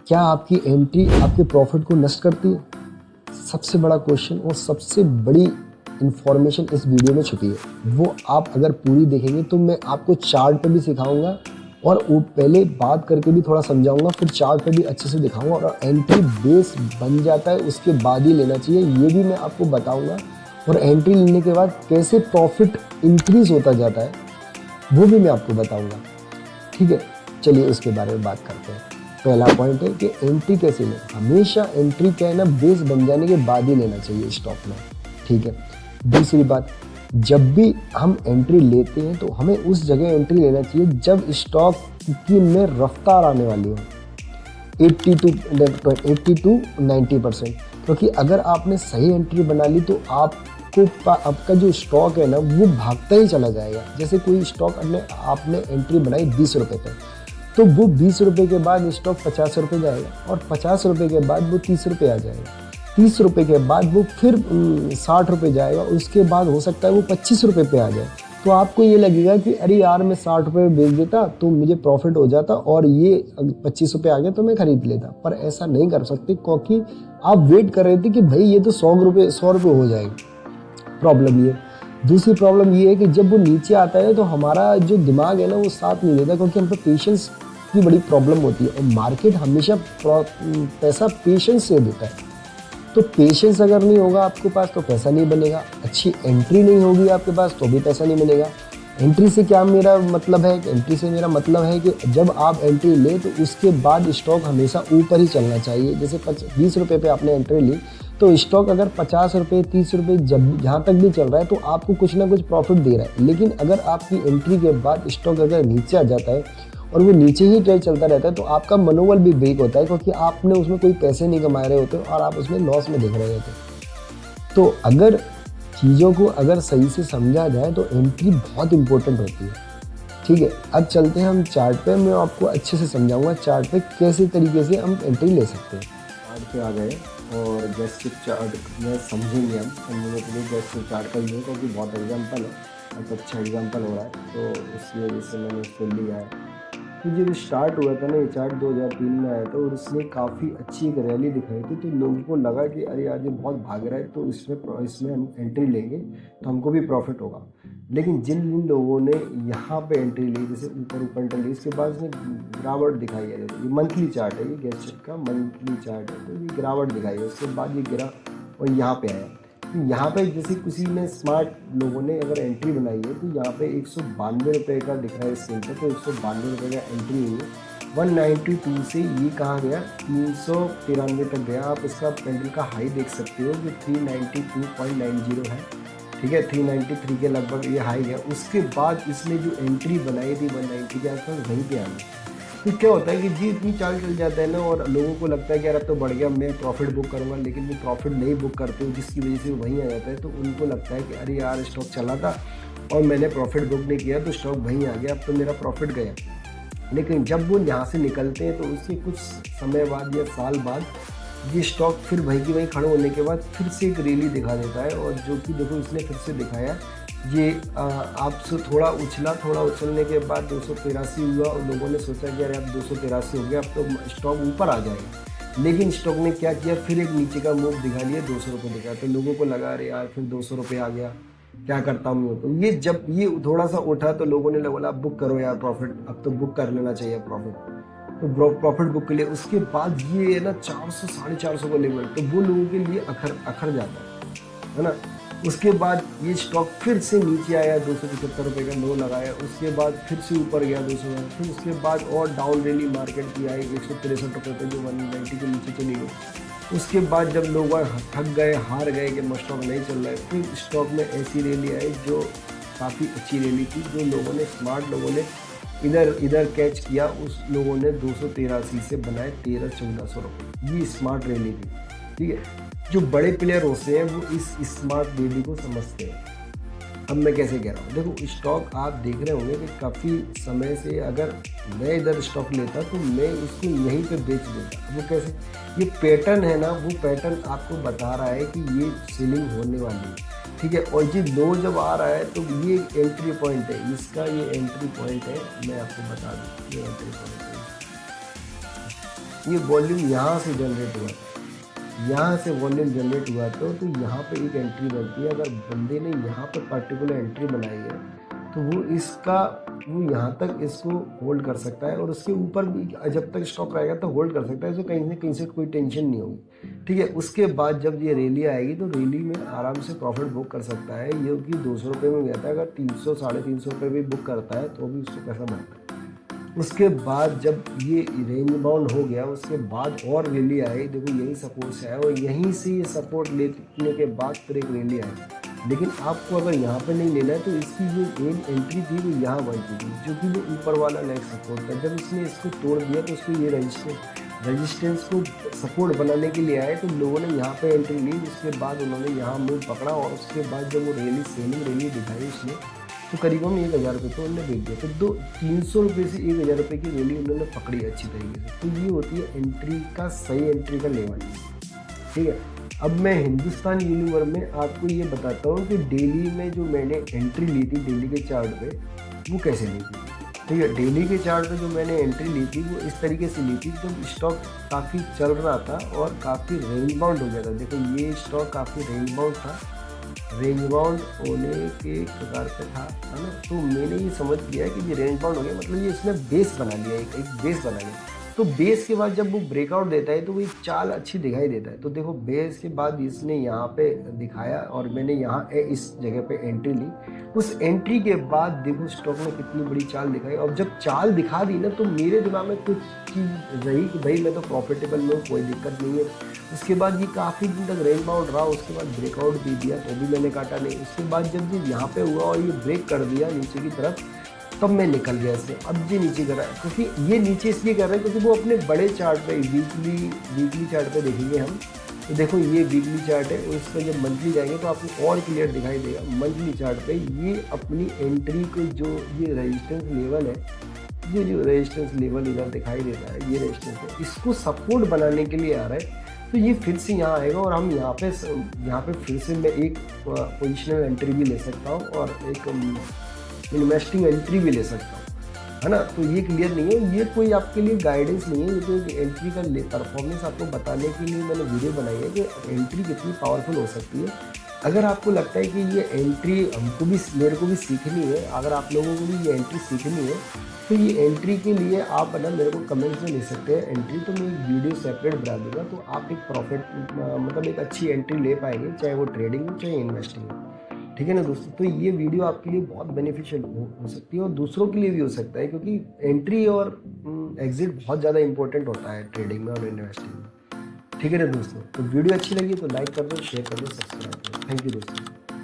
क्या आपकी एंट्री आपके प्रॉफिट को नष्ट करती है? सबसे बड़ा क्वेश्चन और सबसे बड़ी इंफॉर्मेशन इस वीडियो में छुपी है। वो आप अगर पूरी देखेंगे तो मैं आपको चार्ट पे भी सिखाऊंगा और वो पहले बात करके भी थोड़ा समझाऊंगा, फिर चार्ट पे भी अच्छे से दिखाऊंगा। और एंट्री बेस बन जाता है उसके बाद ही लेना चाहिए, ये भी मैं आपको बताऊंगा। और एंट्री लेने के बाद कैसे प्रॉफिट इंक्रीज होता जाता है वो भी मैं आपको बताऊंगा। ठीक है, चलिए उसके बारे में बात करते हैं। पहला पॉइंट है कि एंट्री कैसे लें। हमेशा एंट्री क्या है ना, बेस बन जाने के बाद ही लेना चाहिए स्टॉक में। ठीक है, दूसरी बात, जब भी हम एंट्री लेते हैं तो हमें उस जगह एंट्री लेना चाहिए जब स्टॉक की में रफ्तार आने वाली हो 80 to 90%। क्योंकि अगर आपने सही एंट्री बना ली तो आपका जो स्टॉक है ना वो भागता ही चला जाएगा। जैसे कोई स्टॉक आपने एंट्री बनाई 20 रुपये पे, तो वो 20 रुपये के बाद स्टॉक 50 रुपये जाएगा और 50 रुपये के बाद वो 30 रुपये आ जाएगा। 30 रुपये के बाद वो फिर 60 रुपये जाएगा, उसके बाद हो सकता है वो 25 रुपये पे आ जाए। तो आपको ये लगेगा कि अरे यार मैं 60 रुपये में बेच देता तो मुझे प्रॉफिट हो जाता और ये 25 रुपये आ गया तो मैं खरीद लेता। पर ऐसा नहीं कर सकते क्योंकि आप वेट कर रहे थे कि भाई ये तो 100 रुपये हो जाएगा। प्रॉब्लम ये। दूसरी प्रॉब्लम ये है कि जब वो नीचे आता है तो हमारा जो दिमाग है ना वो साथ नहीं देता, क्योंकि हम पे पेशेंस की बड़ी प्रॉब्लम होती है और मार्केट हमेशा पैसा पेशेंस से देता है। तो पेशेंस अगर नहीं होगा आपके पास तो पैसा नहीं बनेगा। अच्छी एंट्री नहीं होगी आपके पास तो भी पैसा नहीं बनेगा। एंट्री से क्या मेरा मतलब है? एंट्री से मेरा मतलब है कि जब आप एंट्री ले तो उसके बाद स्टॉक हमेशा ऊपर ही चलना चाहिए। जैसे 20 रुपये पे आपने एंट्री ली तो स्टॉक अगर 50 रुपये 30 रुपये जहाँ तक भी चल रहा है तो आपको कुछ ना कुछ प्रॉफिट दे रहा है। लेकिन अगर आपकी एंट्री के बाद स्टॉक अगर नीचे आ जाता है और वो नीचे ही ट्रेड चलता रहता है तो आपका मनोबल भी ब्रेक होता है, क्योंकि आपने उसमें कोई पैसे नहीं कमा रहे होते और आप उसमें लॉस में दिख रहे होते। तो अगर चीज़ों को अगर सही से समझा जाए तो एंट्री बहुत इंपॉर्टेंट होती है। ठीक है, अब चलते हैं हम चार्ट पे। मैं आपको अच्छे से समझाऊंगा चार्ट पे कैसे तरीके से हम एंट्री ले सकते हैं। चार्ट पे आ गए और गैस्ट्रिक चार्ट में समझेंगे हम। समझने के लिए गैस्ट्रिक चार्ट का यूँ क्योंकि बहुत एग्जाम्पल है, बहुत अच्छा एग्जाम्पल हो रहा है तो इसकी वजह से मैंने उसको लिया है। तो जब स्टार्ट हुआ था ना ये चार्ट 2003 में आया था और उसने काफ़ी अच्छी एक रैली दिखाई थी, तो लोगों को लगा कि अरे यार ये बहुत भाग रहा है तो इसमें हम एंट्री लेंगे तो हमको भी प्रॉफिट होगा। लेकिन जिन लोगों ने यहाँ पे एंट्री ली, जैसे ऊपर एंट्री ली, इसके बाद इसने गिरावट दिखाई है। ये मंथली चार्ट है, ये गैस्ट्रिक का मंथली चार्ट है, तो ये गिरावट दिखाई है। उसके बाद ये गिरा और यहाँ पे आया। तो यहाँ पे जैसे किसी ने स्मार्ट लोगों ने अगर एंट्री बनाई है तो यहाँ पे 192 रुपये का दिख रहा है सेल पे, तो 192 रुपये का एंट्री हुई है। 192 से ये कहाँ गया, 393 तक गया। आप इसका कैंडल का हाई देख सकते हो जो 392.90 है। ठीक है, 393 के लगभग ये हाई गया। उसके बाद इसने जो एंट्री बनाई थी 190 के आसपास वहीं पे आ गई। तो क्या होता है कि जी इतनी चाल चल जाता है ना और लोगों को लगता है कि यार अब तो बढ़ गया, मैं प्रॉफिट बुक करूंगा, लेकिन वो प्रॉफिट नहीं बुक करते हो जिसकी वजह से वो वहीं आ जाता है। तो उनको लगता है कि अरे यार स्टॉक चला था और मैंने प्रॉफिट बुक नहीं किया तो स्टॉक वहीं आ गया, अब तो मेरा प्रॉफिट गया। लेकिन जब वो यहाँ से निकलते हैं तो उसके कुछ समय बाद या साल बाद ये स्टॉक फिर वहीं की वहीं खड़े होने के बाद फिर से एक रैली दिखा देता है। और जो कि देखो इसने फिर से दिखाया, ये आपसे थोड़ा उछलने के बाद 283 हुआ और लोगों ने सोचा कि अरे अब 283 हो गया, अब तो स्टॉक ऊपर आ जाएगा। लेकिन स्टॉक ने क्या किया, फिर एक नीचे का मूव दिखा लिया, 200 रुपये दिखा। तो लोगों को लगा अरे यार फिर 200 रुपये आ गया, क्या करता हूँ। तो ये जब ये थोड़ा सा उठा तो लोगों ने बोला अब बुक करो यार प्रॉफिट, अब तो बुक कर लेना चाहिए प्रॉफिट। तो प्रॉफिट बुक के लिए उसके बाद ये है ना 400 450 का लेवल, तो वो लोगों के लिए अखर जाता है ना। उसके बाद ये स्टॉक फिर से नीचे आया, 275 रुपये का लो लगाया। उसके बाद फिर से ऊपर गया 200, फिर उसके बाद और डाउन रैली मार्केट की आई 163 रुपये पे जो 190 के नीचे चली गई। उसके बाद जब लोग थक गए, हार गए कि स्टॉक नहीं चल रहा है, फिर स्टॉक में ऐसी रैली आई जो काफ़ी अच्छी रैली थी। जो लोगों ने स्मार्ट लोगों ने इधर कैच किया, उस लोगों ने 283 से बनाए 1300-1400 रुपये। ये स्मार्ट रैली थी। ठीक है, जो बड़े प्लेयर होते हैं वो इस स्मार्ट रैली को समझते हैं। अब मैं कैसे कह रहा हूँ, देखो स्टॉक आप देख रहे होंगे कि काफ़ी समय से अगर मैं इधर स्टॉक लेता तो मैं इसको यहीं पे बेच देता। वो कैसे, ये पैटर्न है ना, वो पैटर्न आपको बता रहा है कि ये सेलिंग होने वाली है। ठीक है, और ये लो जब आ रहा है तो ये एंट्री पॉइंट है, इसका ये एंट्री पॉइंट है। मैं आपको बता दूँ ये एंट्री पॉइंट है। ये वॉल्यूम यहाँ से जनरेट हुआ था, यहाँ से वॉल्यूम जनरेट हुआ तो यहाँ पे एक एंट्री बनती है। अगर बंदे ने यहाँ पे पर्टिकुलर एंट्री बनाई है तो वो यहाँ तक इसको होल्ड कर सकता है, और उसके ऊपर भी जब तक स्टॉक रहेगा तो होल्ड कर सकता है, तो कहीं ना कहीं से कोई टेंशन नहीं होगी। ठीक है, उसके बाद जब ये रैली आएगी तो रैली में आराम से प्रॉफिट बुक कर सकता है। ये कि 200 रुपये में गया था, अगर 300 350 रुपये भी बुक करता है तो भी उसको पैसा बनता है। उसके बाद जब ये रेंज बाउंड हो गया, उसके बाद और रैली आई, देखो यही सपोर्ट से आया और यहीं से ये सपोर्ट लेने के बाद फिर एक रैली आई। लेकिन आपको अगर यहाँ पर नहीं लेना है तो इसकी जो मेन एंट्री थी वो यहाँ बनती थी, जो कि वो ऊपर वाला लेग सपोर्ट था। जब इसने इसको तोड़ दिया तो उसको ये रेजिस्टेंस को सपोर्ट बनाने के लिए आए, तो लोगों ने यहाँ पे एंट्री ली। उसके बाद उन्होंने यहाँ मूव पकड़ा और उसके बाद जब वो रैली सेलिंग रैली दिखाई उसने, तो करीबन 1000 रुपये तो उन्होंने बेच दिया। तो 300 रुपये से 1000 रुपये की रैली उन्होंने पकड़ी अच्छी तरीके से। तो ये होती है एंट्री का सही एंट्री का लेवल। ठीक है, अब मैं हिंदुस्तान यूनिवर में आपको ये बताता हूँ कि डेली में जो मैंने एंट्री ली थी डेली के चार्ट पे, वो कैसे ली थी। ठीक है, डेली के चार्ट पे जो मैंने एंट्री ली थी वो इस तरीके से ली थी, जब स्टॉक काफ़ी चल रहा था और काफ़ी रेंज बाउंड हो गया था। देखो ये स्टॉक काफ़ी रेंज बाउंड था, रेंज बाउंड होने के कगार पे था, है ना। तो मैंने ये समझ लिया कि ये रेंज बाउंड हो गया, मतलब ये इसने बेस बना लिया, एक बेस बना लिया। तो बेस के बाद जब वो ब्रेकआउट देता है तो वो एक चाल अच्छी दिखाई देता है। तो देखो बेस के बाद इसने यहाँ पे दिखाया और मैंने यहाँ इस जगह पे एंट्री ली। उस एंट्री के बाद देखो स्टॉक ने कितनी बड़ी चाल दिखाई, और जब चाल दिखा दी ना तो मेरे दिमाग में कुछ चीज़ रही कि भाई मैं तो प्रॉफिटेबल में हूँ, कोई दिक्कत नहीं है। उसके बाद ये काफ़ी दिन तक रेंज बाउंड रहा, उसके बाद ब्रेकआउट दे दिया तो भी मैंने काटा नहीं। उसके बाद जब ये यहाँ पे हुआ और ये ब्रेक कर दिया नीचे की तरफ, तब मैं निकल गया इससे। अब ये नीचे कर रहा है, क्योंकि ये नीचे इसलिए कर रहा है क्योंकि वो अपने बड़े चार्ट पे वीकली चार्ट पे देखेंगे हम, तो देखो ये वीकली चार्ट है और इस पर जब मंथली जाएंगे तो आपको और क्लियर दिखाई देगा। मंथली चार्ट पे ये अपनी एंट्री को जो ये रेजिस्टेंस लेवल है, ये जो रेजिस्टेंस लेवल इधर दिखाई देता है, ये रेजिस्टेंस है, इसको सपोर्ट बनाने के लिए आ रहा है। तो ये फिर से यहाँ आएगा और हम यहाँ पे फिर से मैं एक पोजिशनल एंट्री भी ले सकता हूँ और एक इन्वेस्टिंग एंट्री भी ले सकता हूँ, है ना। तो ये क्लियर नहीं है, ये कोई आपके लिए गाइडेंस नहीं है, ये तो एक एंट्री का परफॉर्मेंस आपको बताने के लिए मैंने वीडियो बनाई है कि एंट्री कितनी पावरफुल हो सकती है। अगर आपको लगता है कि ये एंट्री मेरे को भी सीखनी है, अगर आप लोगों को भी ये एंट्री सीखनी है, तो ये एंट्री के लिए आप ना मेरे को कमेंट्स में लिख सकते हैं एंट्री, तो मैं एक वीडियो सेपरेट बना दूँगा, तो आप एक प्रॉफिट मतलब एक अच्छी एंट्री ले पाएंगे, चाहे वो ट्रेडिंग हो चाहे इन्वेस्टिंग हो। ठीक है ना दोस्तों, तो ये वीडियो आपके लिए बहुत बेनिफिशियल हो सकती है और दूसरों के लिए भी हो सकता है, क्योंकि एंट्री और एग्जिट बहुत ज़्यादा इंपॉर्टेंट होता है ट्रेडिंग में और इन्वेस्टिंग में। ठीक है ना दोस्तों, तो वीडियो अच्छी लगी तो लाइक कर दो, शेयर कर दो, सब्सक्राइब कर दो। थैंक यू दोस्तों।